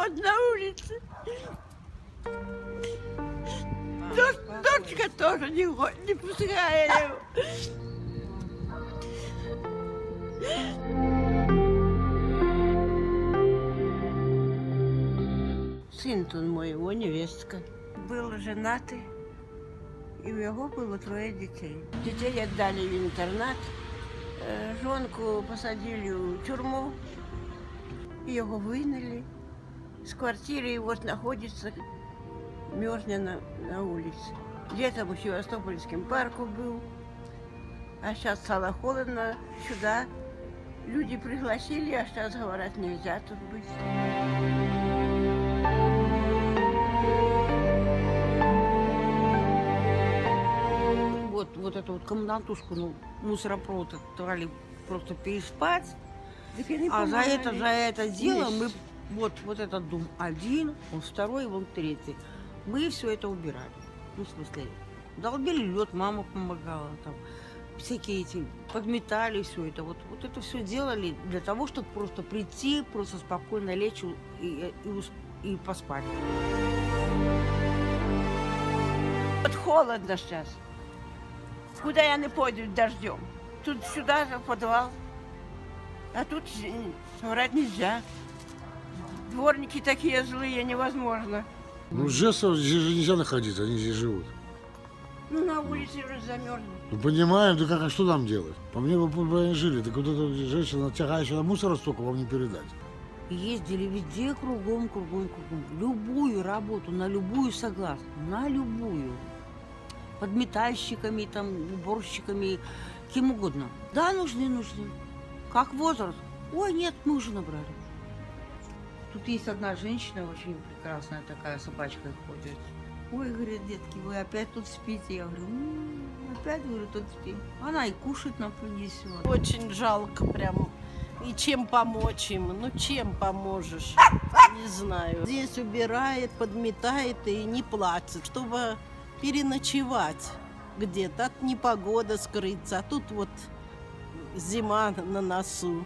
холодно на улице. Дочка тоже не пускает его. Сын тут мой, его невестка. Был женатый, и у него было 3 детей. Детей отдали в интернат, жонку посадили в тюрьму, его выгнали. С квартиры вот находится, мерзнет на улице. Летом в Севастопольском парку был, а сейчас стало холодно, сюда люди пригласили, а сейчас говорят, нельзя тут быть. Вот эту вот комнатушку, ну, мусоропровод отправили просто переспать. А за это дело мы, вот этот дом 1, он 2, вон 3. Мы все это убирали. Ну, в смысле, долбили лед, мама помогала, там, всякие эти, подметали все это. Вот это все делали для того, чтобы просто прийти, просто спокойно лечь и поспать. Вот холодно сейчас. Куда я не пойду дождем? Тут сюда в подвал, а тут врать нельзя. Дворники такие злые, невозможно. Ну, жестов здесь же нельзя находиться, они здесь живут. Ну, на улице уже замерзли. Ну, понимаем, да как, а что нам делать? По мне бы они жили, так вот эта женщина, тягающая мусора столько, вам не передать. Ездили везде, кругом. Любую работу, на любую согласна, на любую. Подметальщиками, там, уборщиками, кем угодно. Да, нужны. Как возраст? Ой, нет, мы уже набрали. Тут есть одна женщина, очень прекрасная такая, собачкой ходит. Ой, говорит, детки, вы опять тут спите? Я говорю, опять, говорю, тут спим. Она и кушать нам принесет. Очень жалко прям. И чем помочь им? Ну, чем поможешь? Не знаю. Здесь убирает, подметает и не платит, чтобы переночевать где-то, от непогоды скрыться. А тут вот зима на носу.